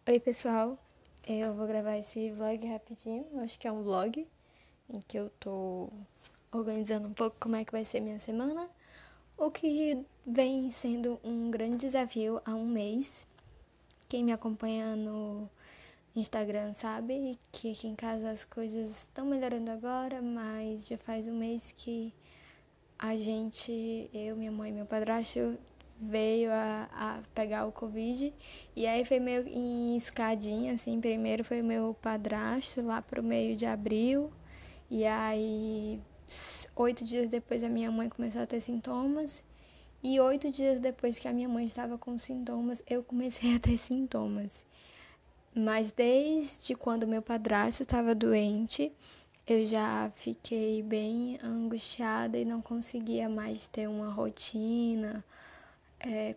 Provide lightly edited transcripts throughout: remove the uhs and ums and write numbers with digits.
Oi pessoal, eu vou gravar esse vlog rapidinho, eu acho que é um vlog em que eu tô organizando um pouco como é que vai ser minha semana, o que vem sendo um grande desafio há um mês. Quem me acompanha no Instagram sabe que aqui em casa as coisas estão melhorando agora, mas já faz um mês que eu, minha mãe e meu padrasto veio a pegar o Covid. E aí foi meio em escadinha, assim. Primeiro foi o meu padrasto lá pro meio de abril. E aí 8 dias depois a minha mãe começou a ter sintomas. E 8 dias depois que a minha mãe estava com sintomas, eu comecei a ter sintomas. Mas desde quando meu padrasto estava doente, eu já fiquei bem angustiada e não conseguia mais ter uma rotina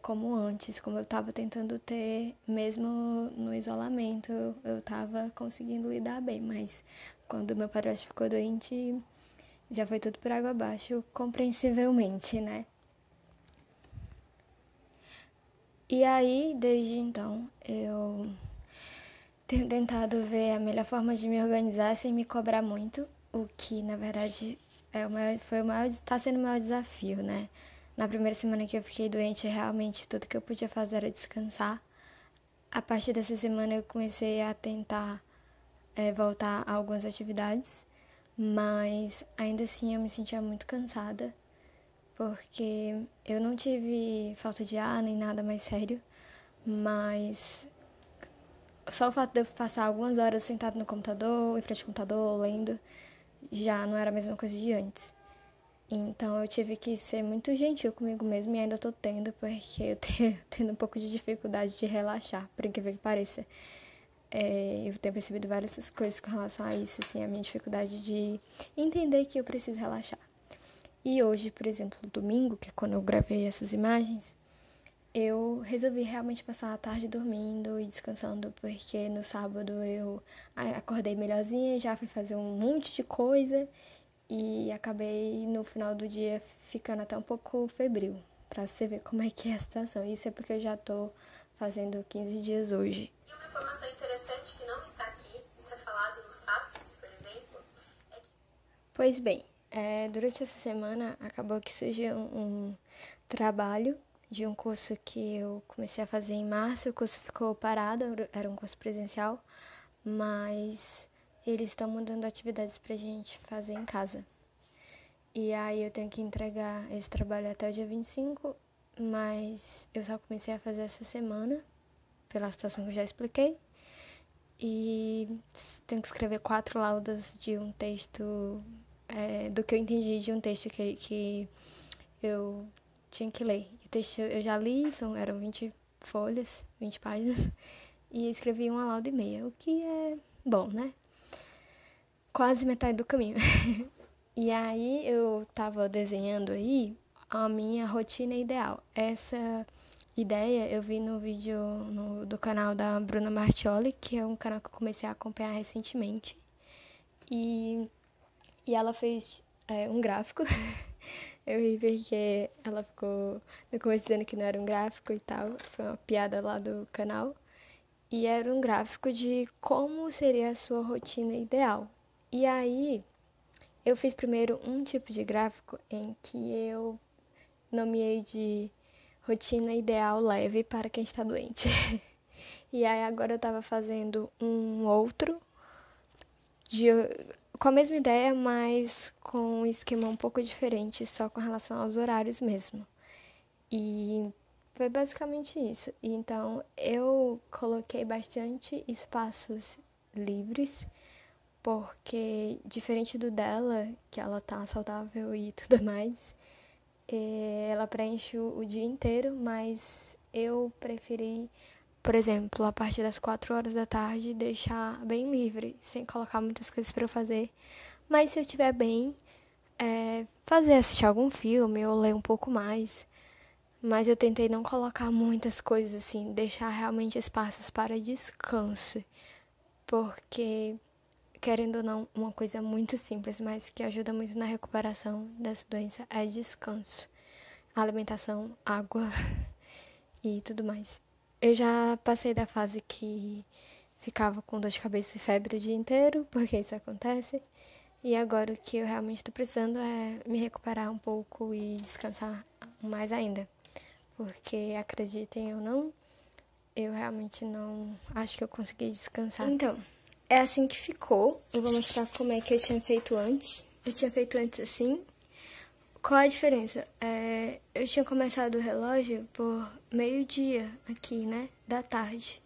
como antes, como eu estava tentando ter, mesmo no isolamento, eu estava conseguindo lidar bem, mas quando meu padrasto ficou doente, já foi tudo por água abaixo, compreensivelmente, né? E aí, desde então, eu tenho tentado ver a melhor forma de me organizar sem me cobrar muito, o que na verdade está sendo o maior desafio, né? Na primeira semana que eu fiquei doente, realmente tudo que eu podia fazer era descansar. A partir dessa semana eu comecei a tentar voltar a algumas atividades, mas ainda assim eu me sentia muito cansada, porque eu não tive falta de ar nem nada mais sério, mas só o fato de eu passar algumas horas sentado no computador, em frente ao computador, lendo, já não era a mesma coisa de antes. Então eu tive que ser muito gentil comigo mesma e ainda tô tendo, porque eu tenho tendo um pouco de dificuldade de relaxar, por incrível que pareça. Eu tenho percebido várias coisas com relação a isso, assim, a minha dificuldade de entender que eu preciso relaxar. E hoje, por exemplo, domingo, que é quando eu gravei essas imagens, eu resolvi realmente passar a tarde dormindo e descansando, porque no sábado eu acordei melhorzinha, já fui fazer um monte de coisa e acabei no final do dia ficando até um pouco febril, pra você ver como é que é a situação. Isso é porque eu já tô fazendo 15 dias hoje. E uma informação interessante que não está aqui, isso é falado no Sapiens, por exemplo, é que... Pois bem, durante essa semana acabou que surgiu um trabalho de um curso que eu comecei a fazer em março. O curso ficou parado, era um curso presencial, mas eles estão mudando atividades pra gente fazer em casa. E aí eu tenho que entregar esse trabalho até o dia 25, mas eu só comecei a fazer essa semana, pela situação que eu já expliquei. E tenho que escrever 4 laudas de um texto, do que eu entendi de um texto que eu tinha que ler. O texto eu já li, eram 20 folhas, 20 páginas, e escrevi uma lauda e meia, o que é bom, né? Quase metade do caminho. E aí eu tava desenhando aí a minha rotina ideal. Essa ideia eu vi no vídeo do canal da Bruna Martioli, que é um canal que eu comecei a acompanhar recentemente. E, e ela fez um gráfico. Eu ri porque ela ficou no começo dizendo que não era um gráfico e tal. Foi uma piada lá do canal. E era um gráfico de como seria a sua rotina ideal. E aí eu fiz primeiro um tipo de gráfico em que eu nomeei de rotina ideal leve para quem está doente. E aí agora eu estava fazendo um outro de, com a mesma ideia, mas com um esquema um pouco diferente, só com relação aos horários mesmo. E foi basicamente isso. E então eu coloquei bastante espaços livres, porque diferente do dela, que ela tá saudável e tudo mais, ela preenche o dia inteiro, mas eu preferi, por exemplo, a partir das 4 horas da tarde, deixar bem livre, sem colocar muitas coisas para eu fazer. Mas se eu estiver bem, assistir algum filme ou ler um pouco mais. Mas eu tentei não colocar muitas coisas assim, deixar realmente espaços para descanso, porque querendo ou não, uma coisa muito simples, mas que ajuda muito na recuperação dessa doença é descanso, alimentação, água e tudo mais. eu já passei da fase que ficava com dor de cabeça e febre o dia inteiro, porque isso acontece. E agora o que eu realmente estou precisando é me recuperar um pouco e descansar mais ainda. Porque, acreditem ou não, eu realmente não acho que eu consegui descansar. Então, é assim que ficou. Eu vou mostrar como é que eu tinha feito antes. Eu tinha feito antes assim. Qual a diferença? Eu tinha começado o relógio por meio-dia aqui, né? Da tarde.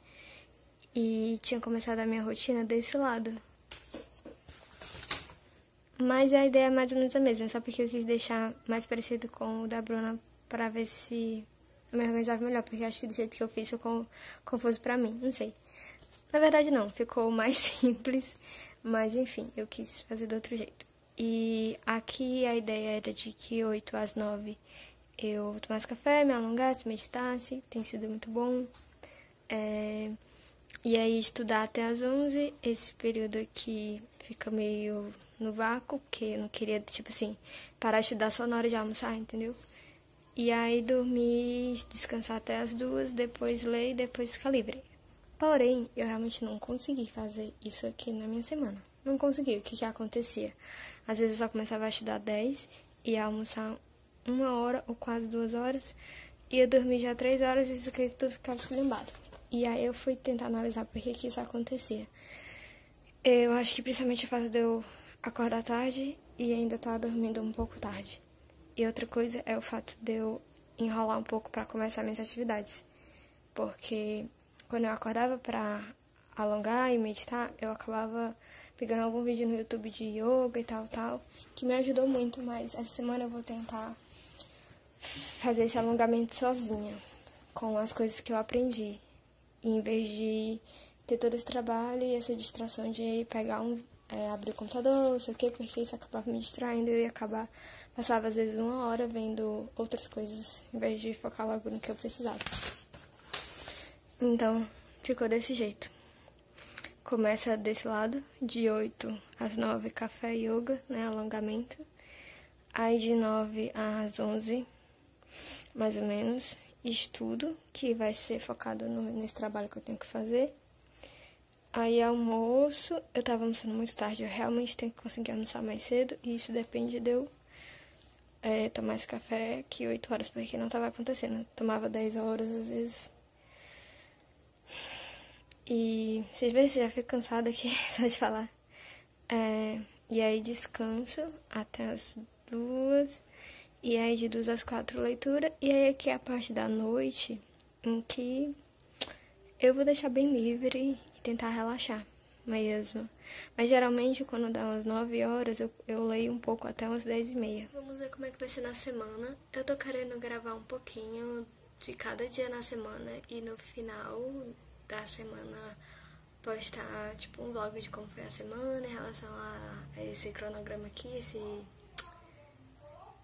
E tinha começado a minha rotina desse lado. Mas a ideia é mais ou menos a mesma, só porque eu quis deixar mais parecido com o da Bruna pra ver se eu me organizava melhor, porque eu acho que do jeito que eu fiz ficou confuso pra mim, não sei. Na verdade não, ficou mais simples, mas enfim, eu quis fazer do outro jeito. E aqui a ideia era de que 8 às 9 eu tomasse café, me alongasse, meditasse, tem sido muito bom. E aí estudar até às 11, esse período aqui fica meio no vácuo, porque eu não queria, tipo assim, parar de estudar só na hora de almoçar, entendeu? E aí dormir, descansar até as 2, depois ler e depois ficar livre. Porém, eu realmente não consegui fazer isso aqui na minha semana. Não consegui. O que acontecia? Às vezes eu só começava a estudar 10, ia almoçar 1 hora ou quase 2 horas, ia dormir já 3 horas e isso aqui tudo ficava esculhambado. E aí eu fui tentar analisar por que isso acontecia. Eu acho que principalmente o fato de eu acordar tarde e ainda estar dormindo um pouco tarde. E outra coisa é o fato de eu enrolar um pouco para começar minhas atividades. Porque quando eu acordava para alongar e meditar, eu acabava pegando algum vídeo no YouTube de yoga e tal, que me ajudou muito, mas essa semana eu vou tentar fazer esse alongamento sozinha, com as coisas que eu aprendi, em vez de ter todo esse trabalho e essa distração de pegar abrir o computador, não sei o quê, porque isso acabava me distraindo e eu ia acabar, passava às vezes 1 hora vendo outras coisas, em vez de focar logo no que eu precisava. Então, ficou desse jeito. Começa desse lado, de 8 às 9, café e yoga, né, alongamento. Aí de 9 às 11, mais ou menos, estudo, que vai ser focado nesse trabalho que eu tenho que fazer. Aí almoço, eu tava almoçando muito tarde, eu realmente tenho que conseguir almoçar mais cedo, e isso depende de eu tomar esse café aqui 8 horas, porque não tava acontecendo. Eu tomava 10 horas, às vezes. E vocês veem, você já fica cansada aqui, só de falar. E aí descanso até as 2, e aí de 2 às 4 leitura, e aí aqui é a parte da noite em que eu vou deixar bem livre e tentar relaxar mesmo. Mas geralmente quando dá umas 9 horas eu leio um pouco até umas 10h30. Vamos ver como é que vai ser na semana. Eu tô querendo gravar um pouquinho de cada dia na semana e no final da semana postar tipo um vlog de como foi a semana em relação a esse cronograma aqui, esse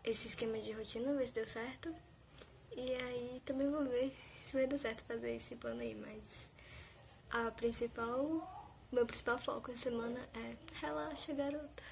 esquema de rotina, ver se deu certo. E aí também vou ver se vai dar certo fazer esse plano aí, mas meu principal foco essa semana é relaxa, garota.